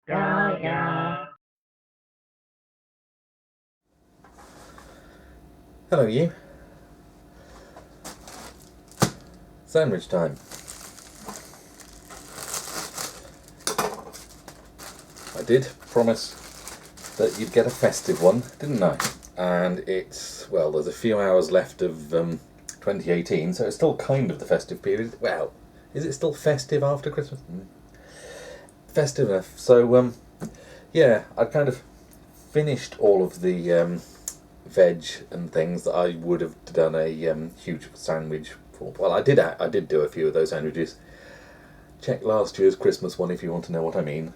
Gaia. Hello you. Sandwich time. I did promise that you'd get a festive one, didn't I? And it's, well, there's a few hours left of 2018, so it's still kind of the festive period. Well, is it still festive after Christmas? Festive enough. So, yeah, I kind of finished all of the veg and things that I would have done a huge sandwich for. Well, I did do a few of those sandwiches. Check last year's Christmas one if you want to know what I mean,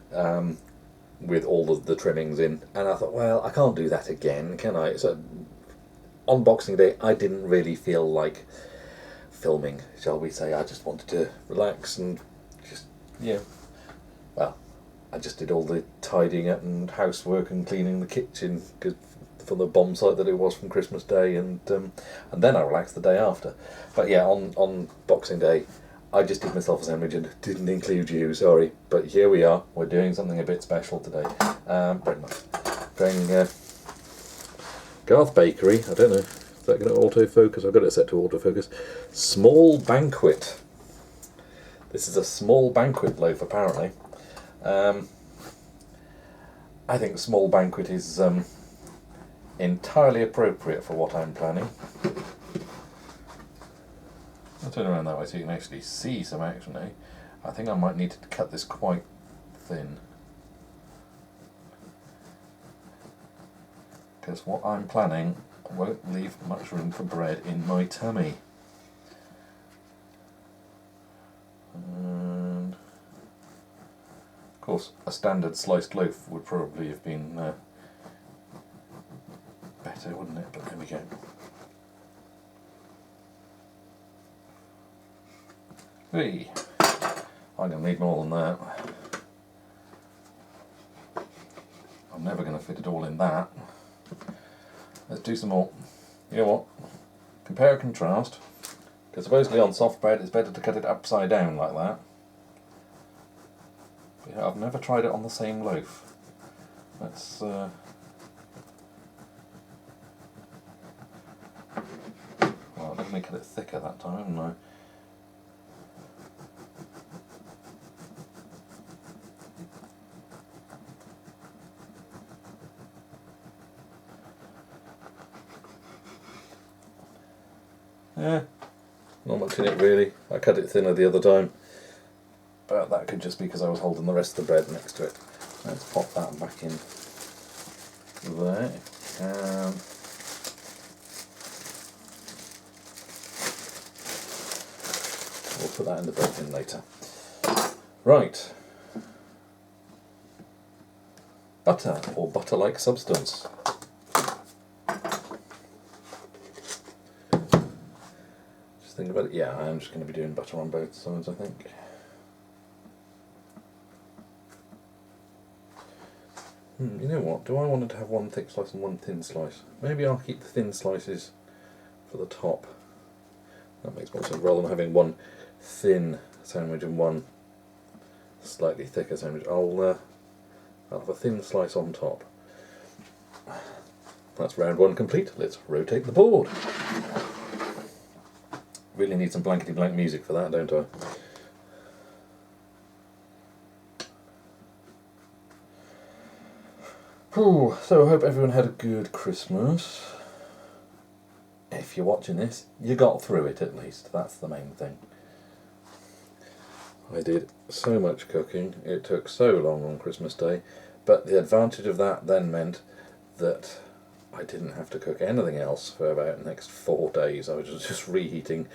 with all of the trimmings in. And I thought, well, I can't do that again, can I? So on Boxing Day, I didn't really feel like filming, shall we say. I just wanted to relax and just, yeah, well, I just did all the tidying up and housework and cleaning the kitchen for the bomb site that it was from Christmas Day, and then I relaxed the day after. But yeah, on Boxing Day, I just did myself a sandwich and didn't include you. Sorry, but here we are. We're doing something a bit special today. Very much going Garth Bakery. I don't know. Is that going to autofocus? I've got it set to autofocus. Small banquet. This is a small banquet loaf, apparently. I think small banquet is entirely appropriate for what I'm planning. I'll turn around that way so you can actually see some action, eh? I think I might need to cut this quite thin, because what I'm planning won't leave much room for bread in my tummy. And of course, a standard sliced loaf would probably have been better, wouldn't it? But there we go. Hey, I'm going to need more than that. I'm never going to fit it all in that. Let's do some more. You know what? Compare and contrast. Because supposedly on soft bread it's better to cut it upside down like that. But yeah, I've never tried it on the same loaf. Let's well, let me cut it thicker that time, haven't I? Yeah, not much in it really. I cut it thinner the other time, but that could just be because I was holding the rest of the bread next to it. Let's pop that back in there. We'll put that in the bread bin later. Right. Butter or butter-like substance. Think about it. Yeah, I'm just going to be doing butter on both sides, I think. You know what? Do I want it to have one thick slice and one thin slice? Maybe I'll keep the thin slices for the top. That makes more sense, rather than having one thin sandwich and one slightly thicker sandwich. I'll have a thin slice on top. That's round one complete. Let's rotate the board. Really need some blankety blank music for that, don't I? Whew, so I hope everyone had a good Christmas. If you're watching this, you got through it at least. That's the main thing. I did so much cooking. It took so long on Christmas Day, but the advantage of that then meant that I didn't have to cook anything else for about the next 4 days. I was just reheating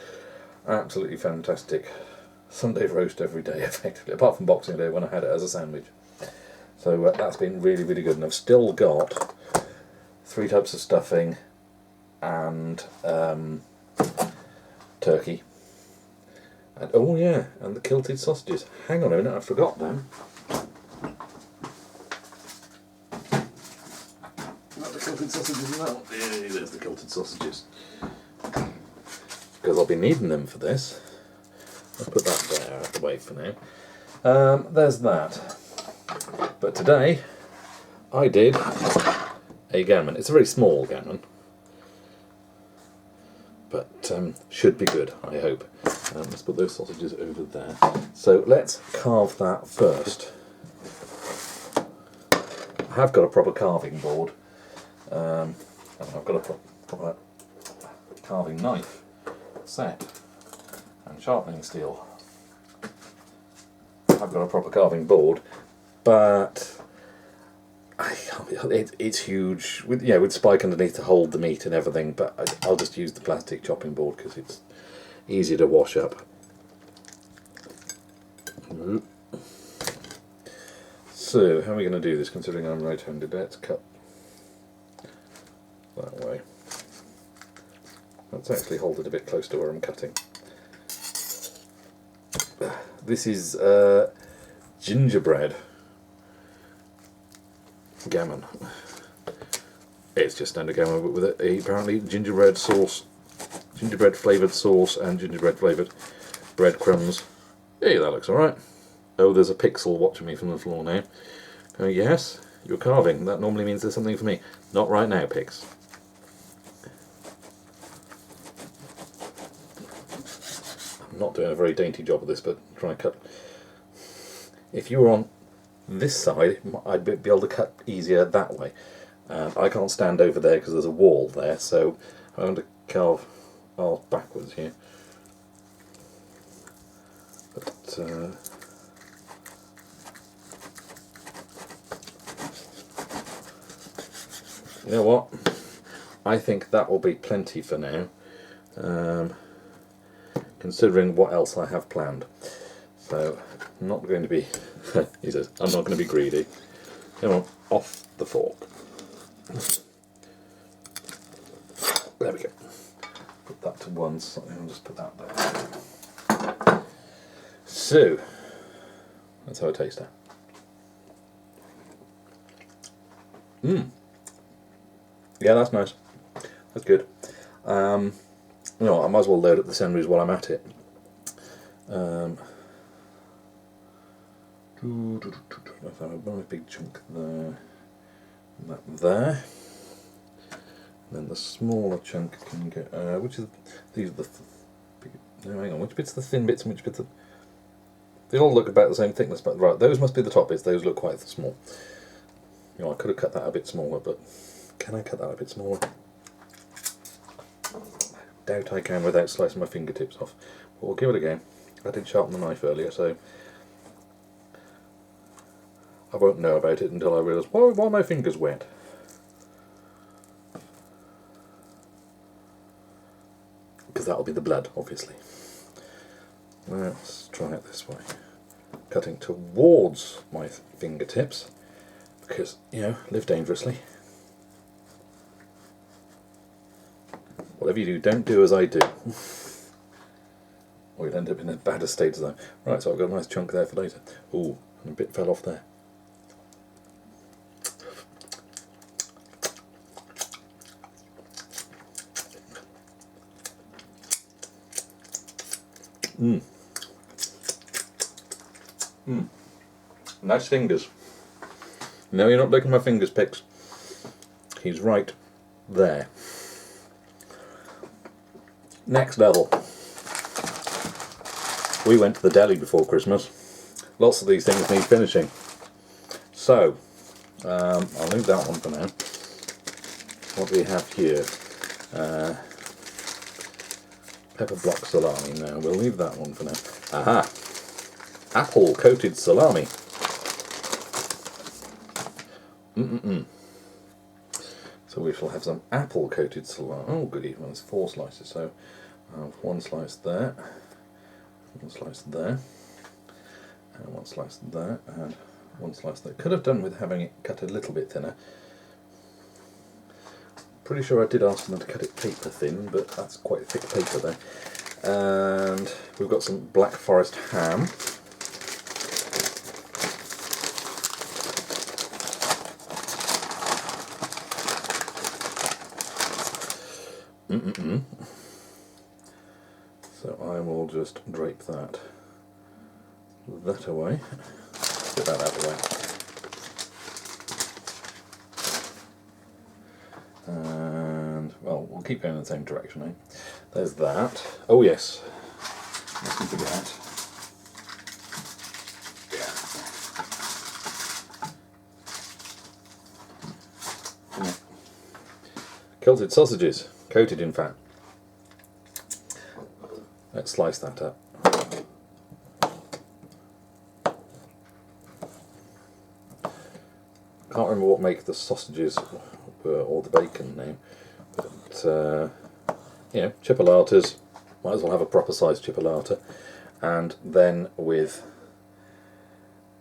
absolutely fantastic Sunday roast every day, effectively, apart from Boxing Day when I had it as a sandwich. So that's been really, really good, and I've still got 3 types of stuffing and turkey. And oh yeah, and the kilted sausages. Hang on a minute, I forgot them. Not the kilted sausages now. There's the kilted sausages. Because I'll be needing them for this. I'll put that there out of the way for now. There's that. But today I did a gammon. It's a very small gammon, but should be good, I hope. Let's put those sausages over there. So let's carve that first. I have got a proper carving board, and I've got a proper carving knife set and sharpening steel. I've got a proper carving board, but it's huge with spike underneath to hold the meat and everything. But I'll just use the plastic chopping board because it's easier to wash up. So, how are we going to do this, considering I'm right-handed? Let's cut that way. Let's actually hold it a bit close to where I'm cutting. This is gingerbread gammon. It's just standard gammon, but with apparently gingerbread sauce, gingerbread flavoured sauce, and gingerbread flavoured breadcrumbs. Hey, that looks alright. Oh, there's a pixel watching me from the floor now. Oh yes, you're carving. That normally means there's something for me. Not right now, Pix. I'm not doing a very dainty job of this, but trying to cut. If you were on this side, I'd be able to cut easier that way. I can't stand over there because there's a wall there, so I'm going to carve backwards here. But you know what? I think that will be plenty for now, considering what else I have planned. So I'm not going to be, he says, I'm not going to be greedy. Come on, off the fork. There we go. Put that to one side, I'll just put that there. So, let's have a taster. Yeah, that's nice. That's good. You know, I might as well load up the sandwich while I'm at it. I've got a big chunk there, and that there. And then the smaller chunk can get. Which is these are the big. No, hang on. Which bits are the thin bits and which bits are? They all look about the same thickness, but right, those must be the top bits. Those look quite small. You know, I could have cut that a bit smaller, but can I cut that a bit smaller? Doubt I can without slicing my fingertips off. But we'll give it a go. I did sharpen the knife earlier, so I won't know about it until I realise, why are my fingers wet? Because that'll be the blood, obviously. Let's try it this way. Cutting towards my fingertips, because, you know, live dangerously. Whatever you do, don't do as I do. Or you'll end up in as bad a state as I am. Right, so I've got a nice chunk there for later. Ooh, and a bit fell off there. Nice fingers. No, you're not licking my fingers, Pix. He's right there. Next level. We went to the deli before Christmas. Lots of these things need finishing. So, I'll leave that one for now. What do we have here? Pepper block salami. No, we'll leave that one for now. Aha! Apple coated salami. So we shall have some apple coated salami. Oh goody, well, there's 4 slices, so I'll have 1 slice there, 1 slice there, and 1 slice there, and 1 slice there. Could have done with having it cut a little bit thinner. Pretty sure I did ask them to cut it paper thin, but that's quite thick paper there. And we've got some Black Forest ham. So I will just drape that away. Get that out of the way. we'll keep going in the same direction, eh? There's that. Oh yes, mustn't forget. Yeah. Kilted sausages, coated in fat. Let's slice that up. Can't remember what make the sausages were or the bacon now, but you know, chipolatas. Might as well have a proper sized chipolata, and then with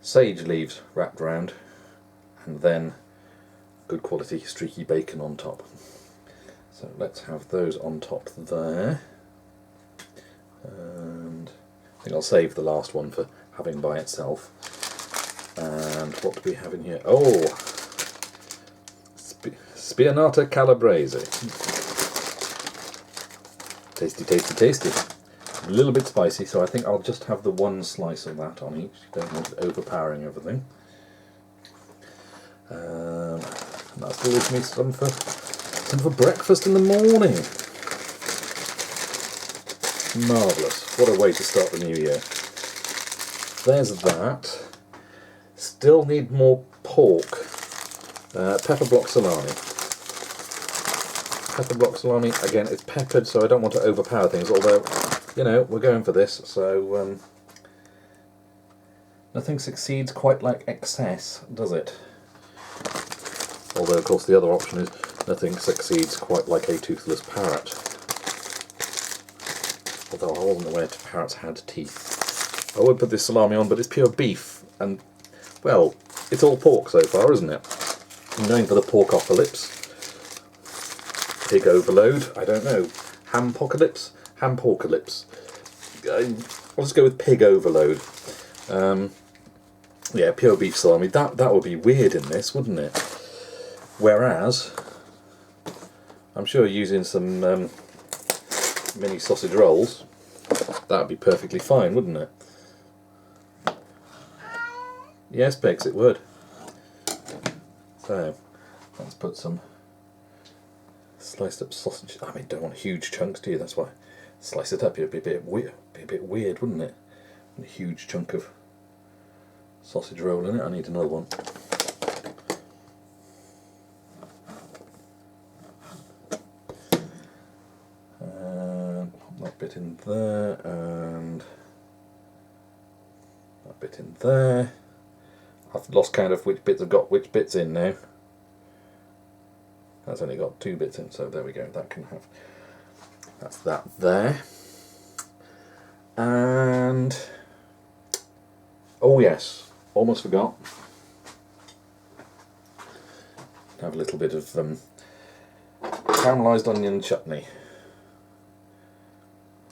sage leaves wrapped around, and then good quality streaky bacon on top. So let's have those on top there, and I think I'll save the last one for having by itself. And what do we have in here? Oh, Spianata Calabrese. Tasty, tasty, tasty. A little bit spicy, so I think I'll just have the one slice of that on each. Don't want it overpowering everything. And that still leaves me some for breakfast in the morning. Marvellous. What a way to start the new year. There's that. Still need more pork. Pepper block salami. Pepper block salami, again, it's peppered, so I don't want to overpower things, although, you know, we're going for this, so nothing succeeds quite like excess, does it? Although, of course, the other option is nothing succeeds quite like a toothless parrot. Although I wasn't aware parrots had teeth. I would put this salami on, but it's pure beef, and, well, it's all pork so far, isn't it? I'm going for the porkocalypse. Pig overload, I don't know. Ham-pocalypse? Ham-porkalypse. I'll just go with pig overload. Yeah, pure beef salami. That would be weird in this, wouldn't it? Whereas, I'm sure using some mini sausage rolls, that would be perfectly fine, wouldn't it? Yes, Bex, it would. So, let's put some sliced up sausage. I mean, don't want huge chunks, do you? That's why. Slice it up, it'd be a bit weird, wouldn't it? A huge chunk of sausage roll in it. I need another one. And pop that bit in there, and that bit in there. I've lost count of which bits have got which bits in now. That's only got 2 bits in, so there we go. That can have. That's that there. And oh yes, almost forgot. Have a little bit of caramelised onion chutney.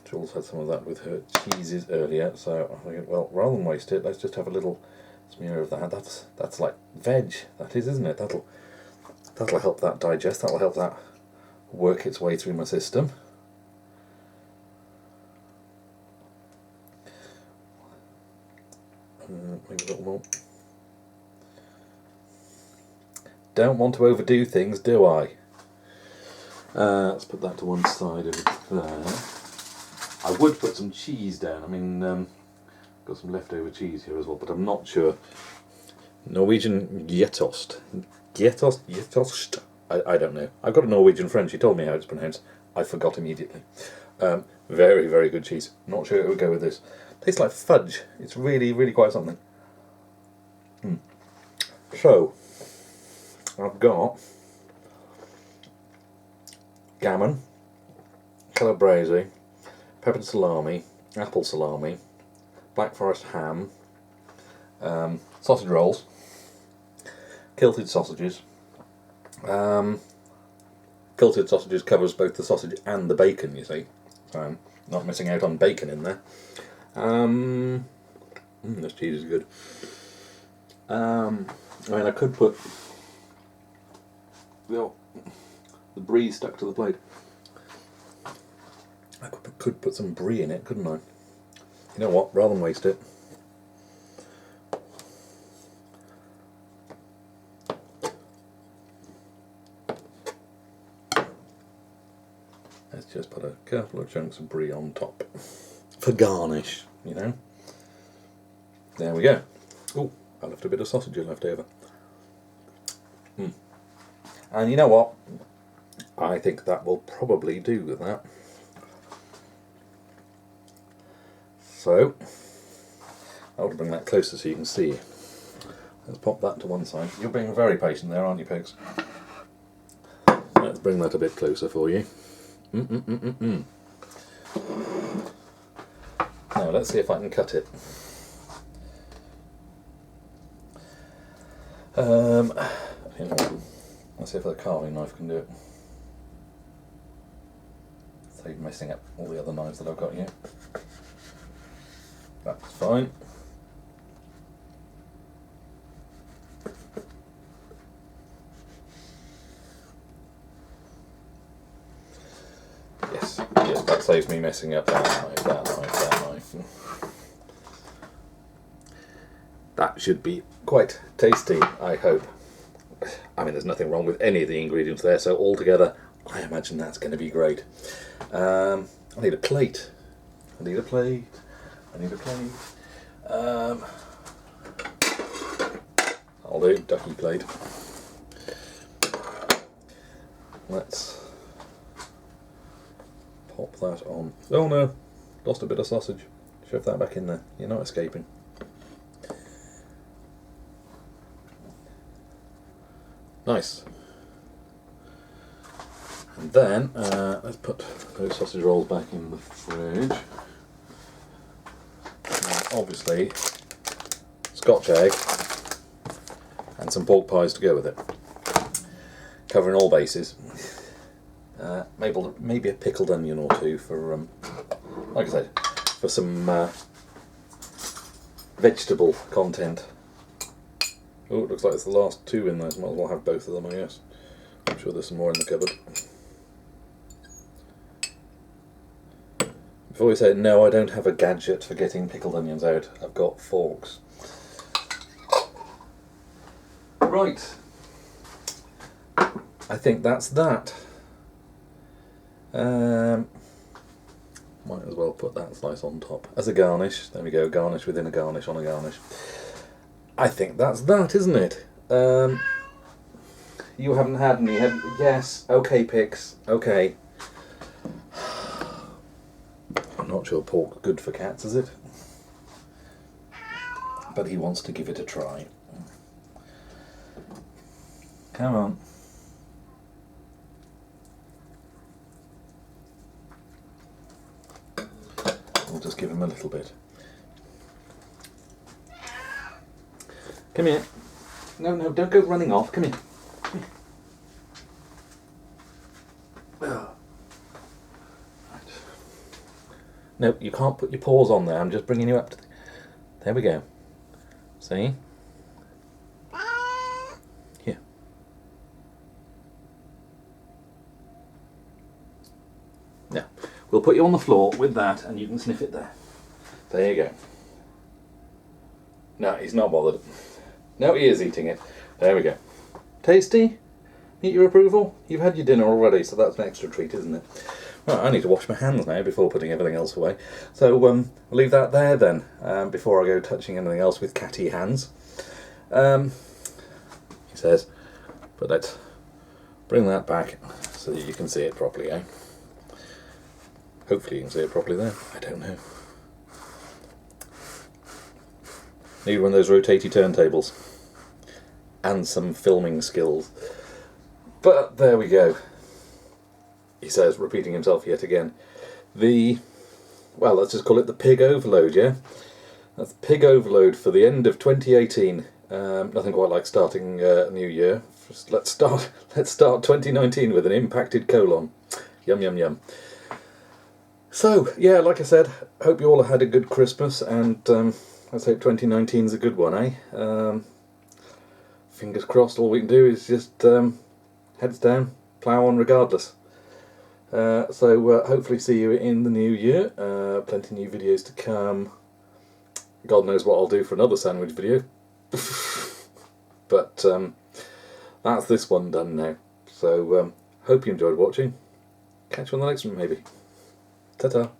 Jules had some of that with her cheeses earlier, so I think, well, rather than waste it, let's just have a little smear of that. That's like veg, that is, isn't it? That'll help that digest. That'll help that work its way through my system. Maybe a little more. Don't want to overdo things, do I? Let's put that to one side over there. I would put some cheese down. I mean, got some leftover cheese here as well, but I'm not sure. Norwegian Gjetost. Gjetost? I don't know. I've got a Norwegian friend. She told me how it's pronounced. I forgot immediately. Very, very good cheese. Not sure it would go with this. Tastes like fudge. It's really, really quite something. So, I've got gammon, calabrese, peppered salami, apple salami, Black Forest ham, sausage rolls, kilted sausages. Kilted sausages covers both the sausage and the bacon, you see. So I'm not missing out on bacon in there. This cheese is good. I mean, I could put the brie stuck to the plate. I could put some brie in it, couldn't I? You know what? Rather than waste it, Let's just put a couple of chunks of brie on top for garnish, you know. There we go. Oh, I left a bit of sausage left over. And you know what? I think that will probably do with that. So, I'll bring that closer so you can see. Let's pop that to one side. You're being very patient there, aren't you, pigs? Let's bring that a bit closer for you. Now, let's see if I can cut it. You know, let's see if the carving knife can do it. Save messing up all the other knives that I've got here. That's fine. Yes, that saves me messing up that knife, that knife, that knife. That should be quite tasty, I hope. I mean, there's nothing wrong with any of the ingredients there, so altogether, I imagine that's going to be great. I need a plate. I need a plate. I'll do ducky plate. Let's pop that on. Oh no, lost a bit of sausage. Shove that back in there. You're not escaping. Nice. And then let's put those sausage rolls back in the fridge. Obviously, Scotch egg and some pork pies to go with it, covering all bases. Maybe a pickled onion or two for, like I said, for some vegetable content. Oh, it looks like it's the last two in there. Might as well have both of them, I guess. I'm sure there's some more in the cupboard. Before we say no, I don't have a gadget for getting pickled onions out. I've got forks. Right. I think that's that. Might as well put that slice on top as a garnish. There we go, garnish within a garnish on a garnish. I think that's that, isn't it? You haven't had any, have you? Yes. Okay, Pix. Okay. I'm not sure pork's good for cats, is it? But he wants to give it a try. Come on. We'll just give him a little bit. Come here. No, no, don't go running off. Come here. Come here. Right. No, you can't put your paws on there. I'm just bringing you up to there we go. See? Here. Now, we'll put you on the floor with that and you can sniff it there. There you go. No, he's not bothered. No, he is eating it. There we go. Tasty? Meet your approval? You've had your dinner already, so that's an extra treat, isn't it? Right, I need to wash my hands now before putting everything else away. So we'll leave that there then, before I go touching anything else with catty hands. He says, but let's bring that back so that you can see it properly, eh? Hopefully you can see it properly there. I don't know. Need one of those rotatey turntables. And some filming skills. But there we go. He says, repeating himself yet again. Well, let's just call it the pig overload, yeah? That's the pig overload for the end of 2018. Nothing quite like starting a new year. Let's start 2019 with an impacted colon. Yum, yum, yum. So, yeah, like I said, hope you all had a good Christmas, and let's hope 2019's a good one, eh? Fingers crossed, all we can do is just heads down, plough on regardless. So hopefully see you in the new year. Plenty of new videos to come. God knows what I'll do for another sandwich video. But that's this one done now. So hope you enjoyed watching. Catch you on the next one, maybe. Ta-ta.